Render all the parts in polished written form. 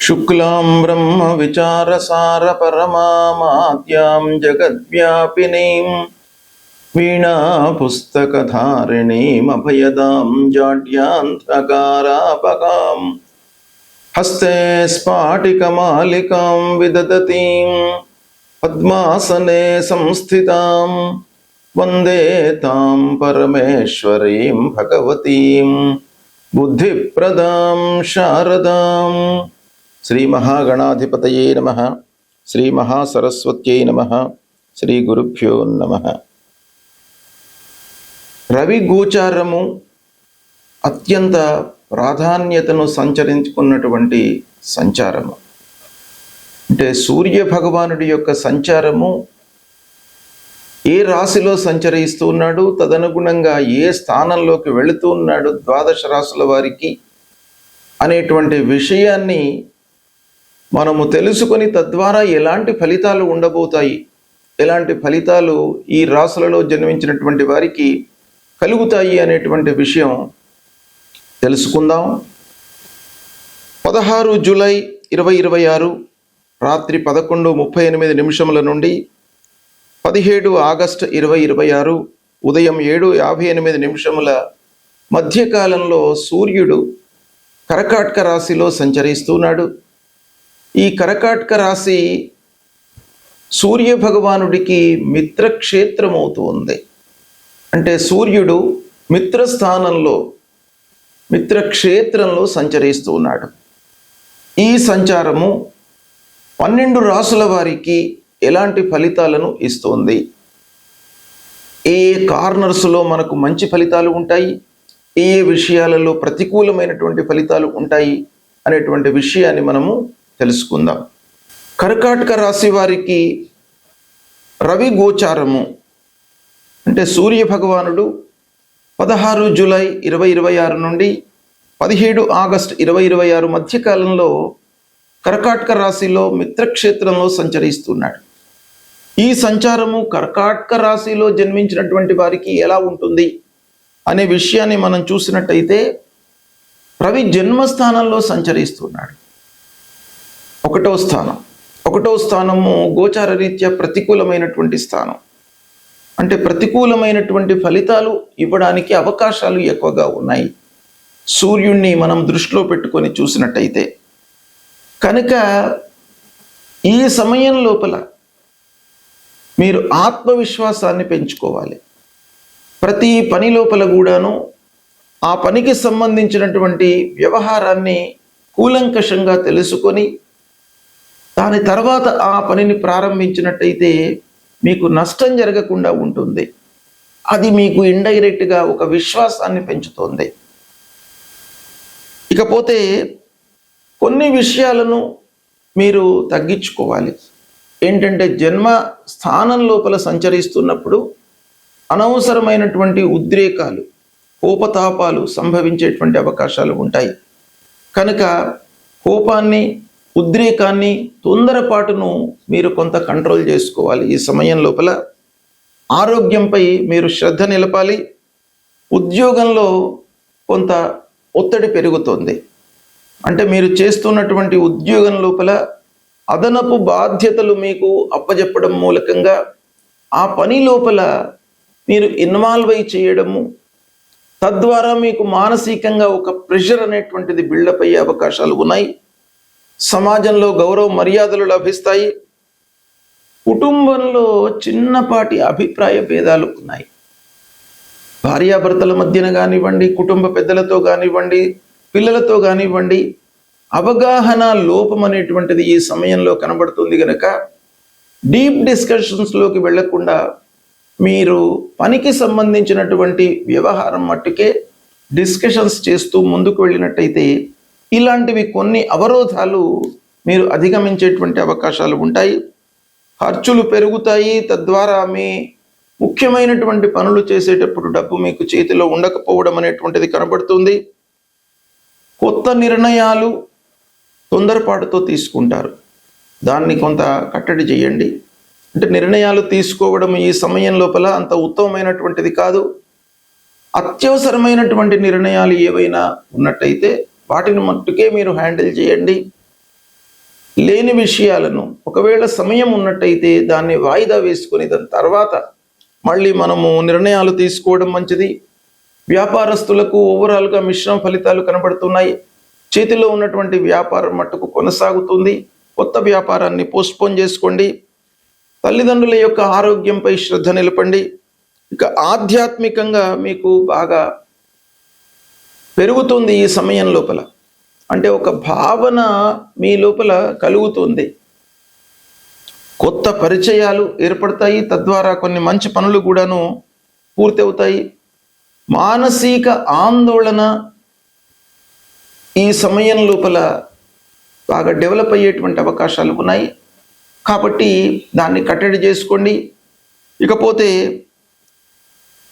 शुक्लां ब्रह्म विचारसार परमामाद्यां जगद्व्यापिनीं वीणा पुस्तकधारिणीम् अभयदां जाड्यान्धकारापकां हस्ते स्फाटिकमालिकां विदधतीं पद्मासने संस्थितां वन्दे तां परमेश्वरीं भगवतीं बुद्धिप्रदां शारदां। श्री महागणाधिपतये नमः। श्री महासरस्वत्यै नमः। श्री गुरुभ्यो नमः। రవి గోచారము అత్యంత ప్రాధాన్యతను సంచరించుకున్నటువంటి సంచారము. అంటే సూర్య భగవానుడి యొక్క సంచారము ఏ రాశిలో సంచరిస్తూ ఉన్నాడు, తదనుగుణంగా ఏ స్థానంలోకి వెళుతూ ఉన్నాడు ద్వాదశ రాశుల వారికి అనేటువంటి విషయాన్ని మనము తెలుసుకొని తద్వారా ఎలాంటి ఫలితాలు ఉండబోతాయి, ఎలాంటి ఫలితాలు ఈ రాశులలో జన్మించినటువంటి వారికి కలుగుతాయి అనేటువంటి విషయం తెలుసుకుందాం. 16 జూలై 2026 రాత్రి 11:38 నుండి 17 ఆగస్టు 2026 ఉదయం 7:58 మధ్యకాలంలో సూర్యుడు కర్కాటక రాశిలో సంచరిస్తున్నాడు. ఈ కర్కాటక రాశి సూర్య భగవానుడికి మిత్రక్షేత్రమవుతుంది. అంటే సూర్యుడు మిత్రక్షేత్రంలో సంచరిస్తూ ఉన్నాడు. ఈ సంచారము 12 రాశుల వారికి ఎలాంటి ఫలితాలను ఇస్తుంది, ఏ కార్నర్స్లో మనకు మంచి ఫలితాలు ఉంటాయి, ఏ విషయాలలో ప్రతికూలమైనటువంటి ఫలితాలు ఉంటాయి అనేటువంటి విషయాన్ని మనము తెలుసుకుందాం. కర్కాటక రాశి వారికి రవి గోచారము అంటే సూర్య భగవానుడు 16 జూలై 2026 నుండి 17 ఆగస్టు 2026 మధ్యకాలంలో కర్కాటక రాశిలో మిత్రక్షేత్రంలో సంచరిస్తున్నాడు. ఈ సంచారము కర్కాటక రాశిలో జన్మించినటువంటి వారికి ఎలా ఉంటుంది అనే విషయాన్ని మనం చూసినట్టయితే రవి జన్మస్థానంలో సంచరిస్తున్నాడు. 1వ స్థానము గోచార రీత్యా ప్రతికూలమైనటువంటి స్థానం. అంటే ప్రతికూలమైనటువంటి ఫలితాలు ఇవ్వడానికి అవకాశాలు ఎక్కువగా ఉన్నాయి సూర్యుణ్ణి మనం దృష్టిలో పెట్టుకొని చూసినట్టయితే. కనుక ఈ సమయం లోపల మీరు ఆత్మవిశ్వాసాన్ని పెంచుకోవాలి. ప్రతి పని లోపల కూడాను ఆ పనికి సంబంధించినటువంటి వ్యవహారాన్ని కూలంకషంగా తెలుసుకొని దాని తర్వాత ఆ పనిని ప్రారంభించినట్టయితే మీకు నష్టం జరగకుండా ఉంటుంది. అది మీకు ఇండైరెక్ట్గా ఒక విశ్వాసాన్ని పెంచుతుంది. ఇకపోతే కొన్ని విషయాలను మీరు తగ్గించుకోవాలి. ఏంటంటే జన్మ స్థానం లోపల సంచరిస్తున్నప్పుడు అనవసరమైనటువంటి ఉద్రేకాలు, కోపతాపాలు సంభవించేటువంటి అవకాశాలు ఉంటాయి. కనుక కోపాన్ని, ఉద్రేకాన్ని, తొందరపాటును మీరు కొంత కంట్రోల్ చేసుకోవాలి. ఈ సమయం లోపల ఆరోగ్యంపై మీరు శ్రద్ధ నిలపాలి. ఉద్యోగంలో కొంత ఒత్తిడి పెరుగుతుంది. అంటే మీరు చేస్తున్నటువంటి ఉద్యోగం లోపల అదనపు బాధ్యతలు మీకు అప్పజెప్పడం మూలకంగా ఆ పని లోపల మీరు ఇన్వాల్వ్ అయి చేయడము, తద్వారా మీకు మానసికంగా ఒక ప్రెషర్ అనేటువంటిది బిల్డప్ అయ్యే అవకాశాలు ఉన్నాయి. సమాజంలో గౌరవ మర్యాదలు లభిస్తాయి. కుటుంబంలో చిన్నపాటి అభిప్రాయ భేదాలు ఉన్నాయి. భార్యాభర్తల మధ్యన కానివ్వండి, కుటుంబ పెద్దలతో కానివ్వండి, పిల్లలతో కానివ్వండి, అవగాహన లోపం అనేటువంటిది ఈ సమయంలో కనబడుతుంది. కనుక డీప్ డిస్కషన్స్లోకి వెళ్లకుండా మీరు పనికి సంబంధించినటువంటి వ్యవహారం మట్టుకే డిస్కషన్స్ చేస్తూ ముందుకు వెళ్ళినట్టయితే ఇలాంటివి కొన్ని అవరోధాలు మీరు అధిగమించేటువంటి అవకాశాలు ఉంటాయి. ఖర్చులు పెరుగుతాయి. తద్వారా మీ ముఖ్యమైనటువంటి పనులు చేసేటప్పుడు డబ్బు మీకు చేతిలో ఉండకపోవడం అనేటువంటిది కనబడుతుంది. కొత్త నిర్ణయాలు తొందరపాటుతో తీసుకుంటారు. దాన్ని కొంత కట్టడి చేయండి. అంటే నిర్ణయాలు తీసుకోవడం ఈ సమయం లోపల అంత ఉత్తమమైనటువంటిది కాదు. అత్యవసరమైనటువంటి నిర్ణయాలు ఏవైనా ఉన్నట్టయితే వాటిని మట్టుకే మీరు హ్యాండిల్ చేయండి. లేని విషయాలను ఒకవేళ సమయం ఉన్నట్టయితే దాన్ని వాయిదా వేసుకొని దాని తర్వాత మళ్ళీ మనము నిర్ణయాలు తీసుకోవడం మంచిది. వ్యాపారస్తులకు ఓవరాల్గా మిశ్రమ ఫలితాలు కనబడుతున్నాయి. చేతిలో ఉన్నటువంటి వ్యాపారం మట్టుకు కొనసాగుతుంది. కొత్త వ్యాపారాన్ని పోస్ట్పోన్ చేసుకోండి. తల్లిదండ్రుల యొక్క ఆరోగ్యంపై శ్రద్ధ నిలపండి. ఇక ఆధ్యాత్మికంగా మీకు బాగా పెరుగుతుంది ఈ సమయం లోపల. అంటే ఒక భావన మీ లోపల కలుగుతుంది. కొత్త పరిచయాలు ఏర్పడతాయి. తద్వారా కొన్ని మంచి పనులు కూడాను పూర్తి అవుతాయి. మానసిక ఆందోళన ఈ సమయం లోపల బాగా డెవలప్ అయ్యేటువంటి అవకాశాలు ఉన్నాయి. కాబట్టి దాన్ని కట్టడి చేసుకోండి. ఇకపోతే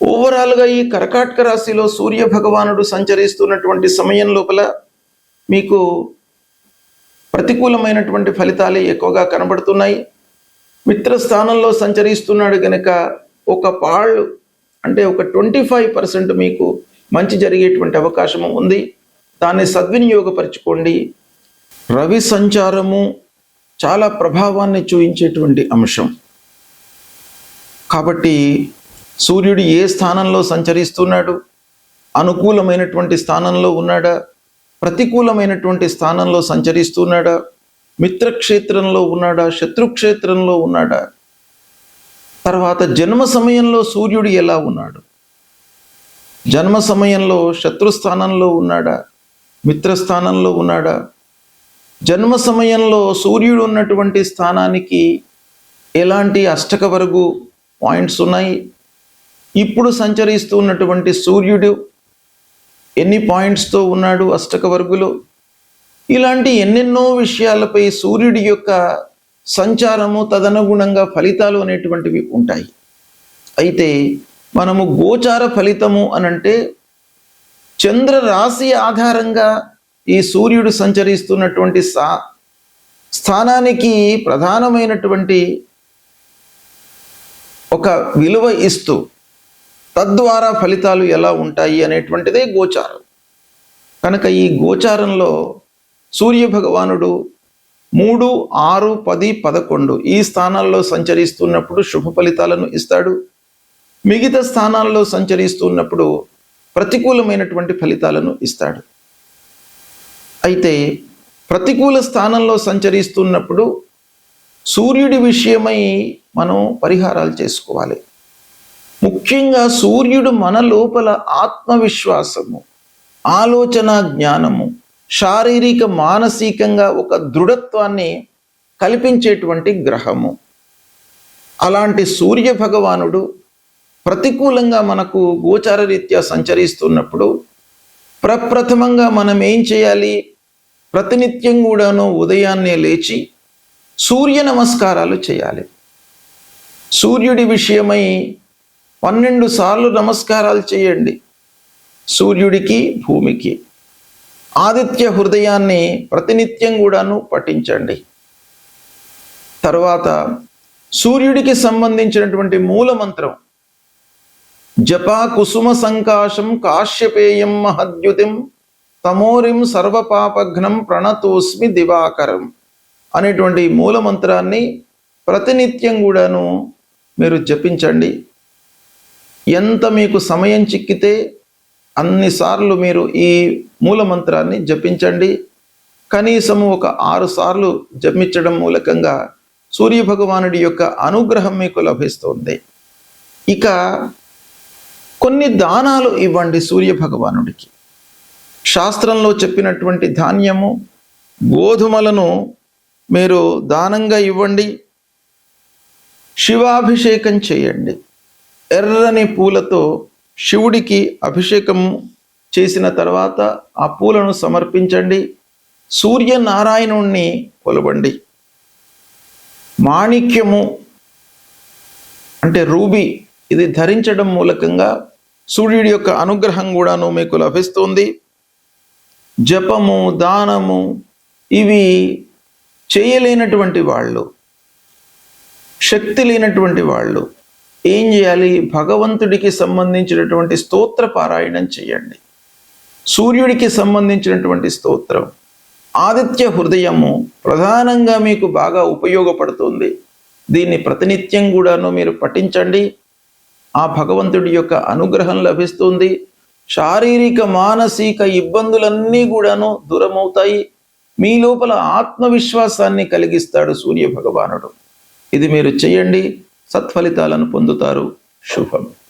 ఓవరాల్గా ఈ కర్కాటక రాశిలో సూర్య భగవానుడు సంచరిస్తున్నటువంటి సమయం లోపల మీకు ప్రతికూలమైనటువంటి ఫలితాలే ఎక్కువగా కనబడుతున్నాయి. మిత్రస్థానంలో సంచరిస్తున్నాడు కనుక ఒక పాళ్ళు అంటే ఒక 25% మీకు మంచి జరిగేటువంటి అవకాశము ఉంది. దాన్ని సద్వినియోగపరచుకోండి. రవి సంచారము చాలా ప్రభావాన్ని చూపించేటువంటి అంశం. కాబట్టి సూర్యుడు ఏ స్థానంలో సంచరిస్తున్నాడు, అనుకూలమైనటువంటి స్థానంలో ఉన్నాడా, ప్రతికూలమైనటువంటి స్థానంలో సంచరిస్తున్నాడా, మిత్రక్షేత్రంలో ఉన్నాడా, శత్రుక్షేత్రంలో ఉన్నాడా, తర్వాత జన్మ సమయంలో సూర్యుడు ఎలా ఉన్నాడు, జన్మ సమయంలో శత్రుస్థానంలో ఉన్నాడా, మిత్రస్థానంలో ఉన్నాడా, జన్మ సమయంలో సూర్యుడు ఉన్నటువంటి స్థానానికి ఎలాంటి అష్టక వర్గు పాయింట్స్ ఉన్నాయి, ఇప్పుడు సంచరిస్తున్నటువంటి సూర్యుడు ఎన్ని పాయింట్స్తో ఉన్నాడు అష్టక వర్గులో, ఇలాంటి ఎన్నెన్నో విషయాలపై సూర్యుడి యొక్క సంచారము తదనుగుణంగా ఫలితాలు అనేటువంటివి ఉంటాయి. అయితే మనము గోచార ఫలితము అనంటే చంద్ర రాశి ఆధారంగా ఈ సూర్యుడు సంచరిస్తున్నటువంటి స్థానానికి ప్రధానమైనటువంటి ఒక విలువ ఇస్తూ తద్వారా ఫలితాలు ఎలా ఉంటాయి అనేటువంటిదే గోచారం. కనుక ఈ గోచారంలో సూర్య భగవానుడు 3, 6, 10, 11 ఈ స్థానాల్లో సంచరిస్తున్నప్పుడు శుభ ఫలితాలను ఇస్తాడు. మిగతా స్థానాల్లో సంచరిస్తున్నప్పుడు ప్రతికూలమైనటువంటి ఫలితాలను ఇస్తాడు. అయితే ప్రతికూల స్థానంలో సంచరిస్తున్నప్పుడు సూర్యుడి విషయమై మనం పరిహారాలు చేసుకోవాలి. ముఖ్యంగా సూర్యుడు మన లోపల ఆత్మవిశ్వాసము, ఆలోచన జ్ఞానము, శారీరక మానసికంగా ఒక దృఢత్వాన్ని కల్పించేటువంటి గ్రహము. అలాంటి సూర్య భగవానుడు ప్రతికూలంగా మనకు గోచార రీత్యా సంచరిస్తున్నప్పుడు ప్రప్రథమంగా మనం ఏం చేయాలి? ప్రతినిత్యం కూడాను ఉదయాన్నే లేచి సూర్య నమస్కారాలు చేయాలి. సూర్యుడి విషయమై 12 సార్లు నమస్కారాలు చేయండి. సూర్యుడికి, భూమికి. ఆదిత్య హృదయాన్ని ప్రతినిత్యం కూడాను పఠించండి. తర్వాత సూర్యుడికి సంబంధించినటువంటి మూల మంత్రం జపా కుసుమ సంకాశం కాశ్యపేయం మహద్యుతిం తమోరిం సర్వపాపఘ్నం ప్రణతోస్మి దివాకరం అనేటువంటి మూల మంత్రాన్ని ప్రతినిత్యం కూడాను మీరు జపించండి. ఎంత మీకు సమయం చిక్కితే అన్నిసార్లు మీరు ఈ మూల మంత్రాన్ని జపించండి. కనీసము ఒక 6 సార్లు జపించడం మూలకంగా సూర్య భగవానుడి యొక్క అనుగ్రహం మీకు లభిస్తుంది. ఇక కొన్ని దానాలు ఇవ్వండి సూర్య భగవానుడికి. శాస్త్రంలో చెప్పినటువంటి ధాన్యము, గోధుమలను మీరు దానంగా ఇవ్వండి. శివాభిషేకం చేయండి. ఎర్రని పూలతో శివుడికి అభిషేకం చేసిన తర్వాత ఆ పూలను సమర్పించండి. సూర్యనారాయణుణ్ణి కొలవండి. మాణిక్యము అంటే రూబీ ఇది ధరించడం మూలకంగా సూర్యుడి యొక్క అనుగ్రహం కూడాను మీకు లభిస్తుంది. జపము, దానము ఇవి చేయలేనటువంటి వాళ్ళు, శక్తి లేనటువంటి వాళ్ళు ఏం చేయాలి? భగవంతుడికి సంబంధించినటువంటి స్తోత్ర పారాయణం చేయండి. సూర్యుడికి సంబంధించినటువంటి స్తోత్రం ఆదిత్య హృదయము ప్రధానంగా మీకు బాగా ఉపయోగపడుతుంది. దీన్ని ప్రతినిత్యం కూడాను మీరు పఠించండి. ఆ భగవంతుడి యొక్క అనుగ్రహం లభిస్తుంది. శారీరక మానసిక ఇబ్బందులన్నీ కూడాను దూరమవుతాయి. మీ లోపల ఆత్మవిశ్వాసాన్ని కలిగిస్తాడు సూర్య భగవానుడు. ఇది మీరు చేయండి, సత్ఫలితాలను పొందుతారు. శుభం.